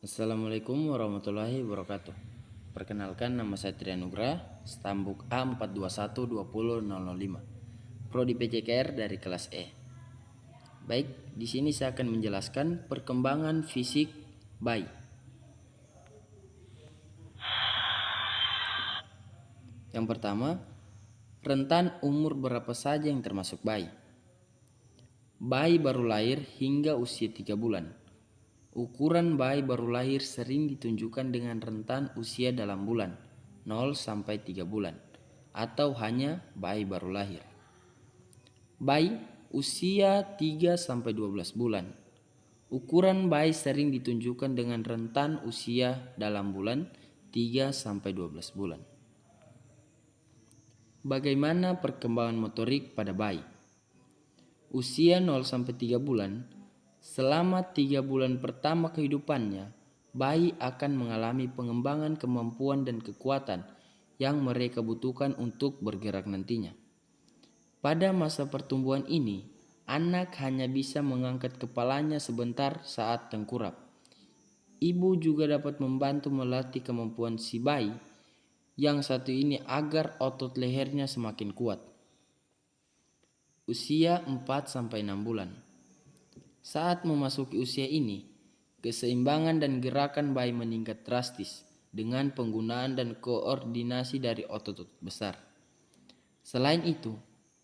Assalamualaikum warahmatullahi wabarakatuh. Perkenalkan, nama saya Trianugrah, stambuk A421200005, Prodi PJKR dari kelas E. Baik, di sini saya akan menjelaskan perkembangan fisik bayi. Yang pertama, rentan umur berapa saja yang termasuk bayi. Bayi baru lahir hingga usia 3 bulan. Ukuran bayi baru lahir sering ditunjukkan dengan rentan usia dalam bulan 0 sampai 3 bulan atau hanya bayi baru lahir. Bayi usia 3 sampai 12 bulan. Ukuran bayi sering ditunjukkan dengan rentan usia dalam bulan 3 sampai 12 bulan. Bagaimana perkembangan motorik pada bayi? Usia 0 sampai 3 bulan, selama 3 bulan pertama kehidupannya, bayi akan mengalami pengembangan kemampuan dan kekuatan yang mereka butuhkan untuk bergerak nantinya. Pada masa pertumbuhan ini, anak hanya bisa mengangkat kepalanya sebentar saat tengkurap. Ibu juga dapat membantu melatih kemampuan si bayi yang satu ini agar otot lehernya semakin kuat. Usia 4-6 bulan. Saat memasuki usia ini, keseimbangan dan gerakan bayi meningkat drastis dengan penggunaan dan koordinasi dari otot-otot besar. Selain itu,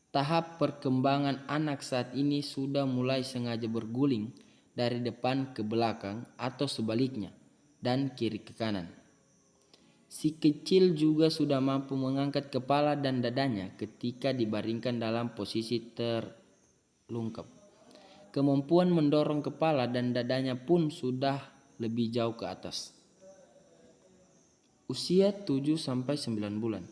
tahap perkembangan anak saat ini sudah mulai sengaja berguling dari depan ke belakang atau sebaliknya dan kiri ke kanan. Si kecil juga sudah mampu mengangkat kepala dan dadanya ketika dibaringkan dalam posisi terlungkap. Kemampuan mendorong kepala dan dadanya pun sudah lebih jauh ke atas. Usia 7-9 bulan.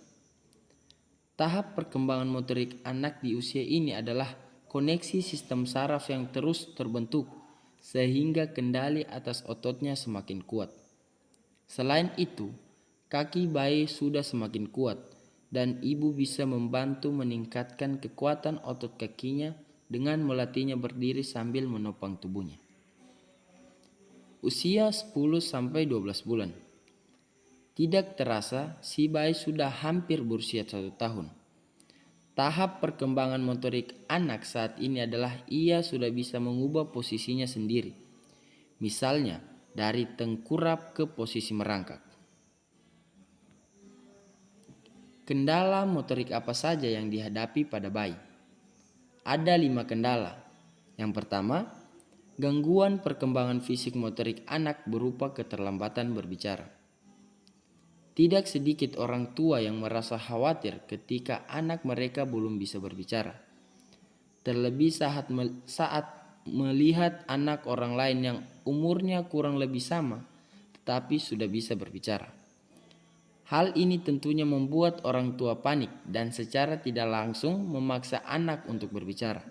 Tahap perkembangan motorik anak di usia ini adalah koneksi sistem saraf yang terus terbentuk sehingga kendali atas ototnya semakin kuat. Selain itu, kaki bayi sudah semakin kuat dan ibu bisa membantu meningkatkan kekuatan otot kakinya dengan melatihnya berdiri sambil menopang tubuhnya. Usia 10-12 bulan. Tidak terasa si bayi sudah hampir berusia 1 tahun. Tahap perkembangan motorik anak saat ini adalah ia sudah bisa mengubah posisinya sendiri. Misalnya dari tengkurap ke posisi merangkak. Kendala motorik apa saja yang dihadapi pada bayi? Ada 5 kendala. Yang pertama, gangguan perkembangan fisik motorik anak berupa keterlambatan berbicara. Tidak sedikit orang tua yang merasa khawatir ketika anak mereka belum bisa berbicara. Terlebih saat melihat anak orang lain yang umurnya kurang lebih sama tetapi sudah bisa berbicara. Hal ini tentunya membuat orang tua panik dan secara tidak langsung memaksa anak untuk berbicara.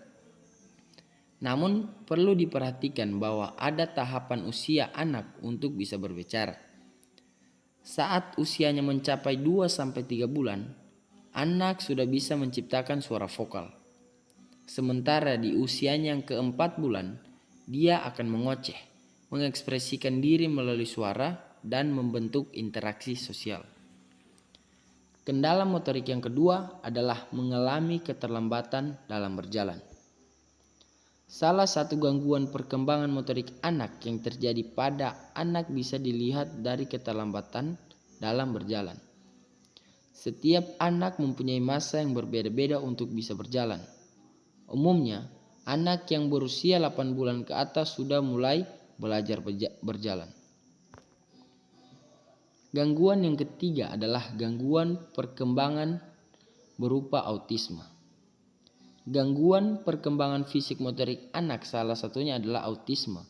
Namun perlu diperhatikan bahwa ada tahapan usia anak untuk bisa berbicara. Saat usianya mencapai 2-3 bulan, anak sudah bisa menciptakan suara vokal. Sementara di usianya yang ke-4 bulan, dia akan mengoceh, mengekspresikan diri melalui suara dan membentuk interaksi sosial. Kendala motorik yang kedua adalah mengalami keterlambatan dalam berjalan. Salah satu gangguan perkembangan motorik anak yang terjadi pada anak bisa dilihat dari keterlambatan dalam berjalan. Setiap anak mempunyai masa yang berbeda-beda untuk bisa berjalan. Umumnya, anak yang berusia 8 bulan ke atas sudah mulai belajar berjalan. Gangguan yang ketiga adalah gangguan perkembangan berupa autisme. Gangguan perkembangan fisik motorik anak salah satunya adalah autisme.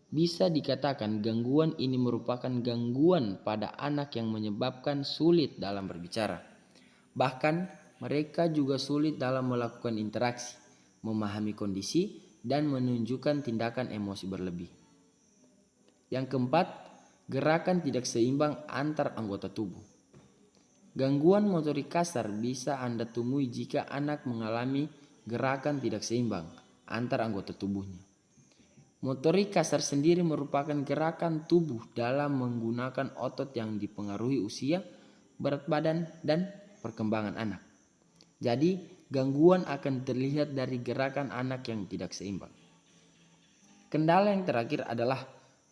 Bisa dikatakan gangguan ini merupakan gangguan pada anak yang menyebabkan sulit dalam berbicara. Bahkan mereka juga sulit dalam melakukan interaksi, memahami kondisi, dan menunjukkan tindakan emosi berlebih. Yang keempat, gerakan tidak seimbang antar anggota tubuh. Gangguan motorik kasar bisa Anda temui jika anak mengalami gerakan tidak seimbang antar anggota tubuhnya. Motorik kasar sendiri merupakan gerakan tubuh dalam menggunakan otot yang dipengaruhi usia, berat badan, dan perkembangan anak. Jadi, gangguan akan terlihat dari gerakan anak yang tidak seimbang. Kendala yang terakhir adalah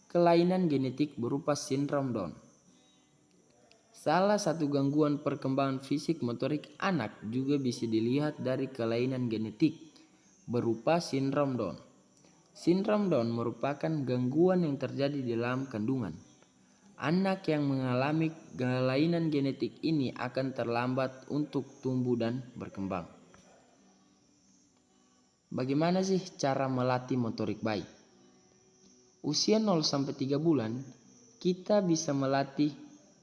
kelainan genetik berupa sindrom Down. Salah satu gangguan perkembangan fisik motorik anak juga bisa dilihat dari kelainan genetik berupa sindrom Down. Sindrom Down merupakan gangguan yang terjadi dalam kandungan. Anak yang mengalami kelainan genetik ini akan terlambat untuk tumbuh dan berkembang. Bagaimana sih cara melatih motorik bayi? Usia 0-3 bulan, kita bisa melatih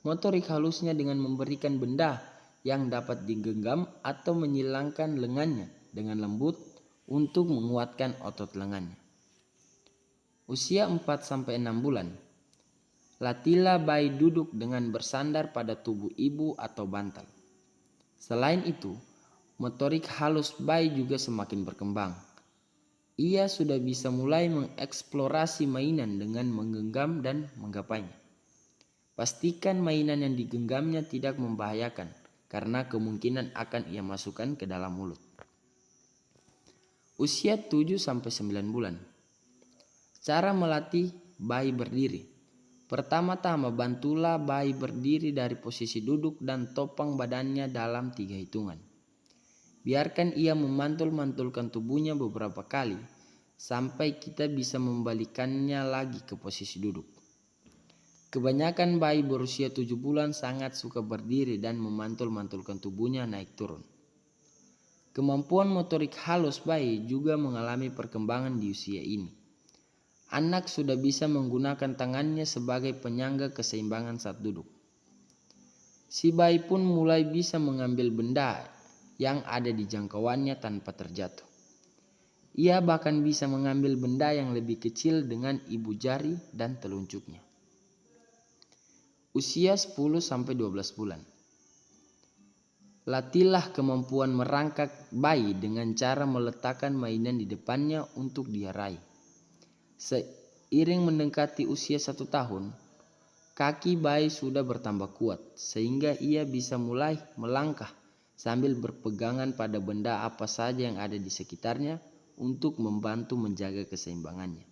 motorik halusnya dengan memberikan benda yang dapat digenggam atau menyilangkan lengannya dengan lembut untuk menguatkan otot lengannya. Usia 4-6 bulan, latihlah bayi duduk dengan bersandar pada tubuh ibu atau bantal. Selain itu, motorik halus bayi juga semakin berkembang. Ia sudah bisa mulai mengeksplorasi mainan dengan menggenggam dan menggapainya. Pastikan mainan yang digenggamnya tidak membahayakan, karena kemungkinan akan ia masukkan ke dalam mulut. Usia 7-9 bulan. Cara melatih bayi berdiri. Pertama-tama bantulah bayi berdiri dari posisi duduk dan topang badannya dalam 3 hitungan. Biarkan ia memantul-mantulkan tubuhnya beberapa kali sampai kita bisa membalikannya lagi ke posisi duduk. Kebanyakan bayi berusia 7 bulan sangat suka berdiri dan memantul-mantulkan tubuhnya naik turun. Kemampuan motorik halus bayi juga mengalami perkembangan di usia ini. Anak sudah bisa menggunakan tangannya sebagai penyangga keseimbangan saat duduk. Si bayi pun mulai bisa mengambil benda yang ada di jangkauannya tanpa terjatuh. Ia bahkan bisa mengambil benda yang lebih kecil dengan ibu jari dan telunjuknya. Usia 10-12 bulan. Latihlah kemampuan merangkak bayi dengan cara meletakkan mainan di depannya untuk dia raih. Seiring mendekati usia 1 tahun, kaki bayi sudah bertambah kuat sehingga ia bisa mulai melangkah sambil berpegangan pada benda apa saja yang ada di sekitarnya untuk membantu menjaga keseimbangannya.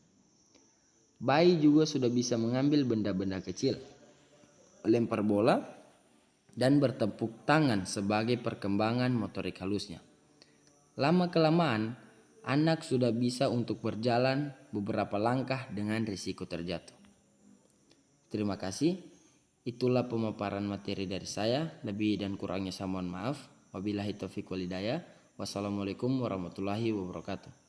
Bayi juga sudah bisa mengambil benda-benda kecil, lempar bola, dan bertepuk tangan sebagai perkembangan motorik halusnya. Lama-kelamaan, anak sudah bisa untuk berjalan beberapa langkah dengan risiko terjatuh. Terima kasih. Itulah pemaparan materi dari saya. Lebih dan kurangnya saya mohon maaf. Wabillahi taufiq wal hidayah. Wassalamualaikum warahmatullahi wabarakatuh.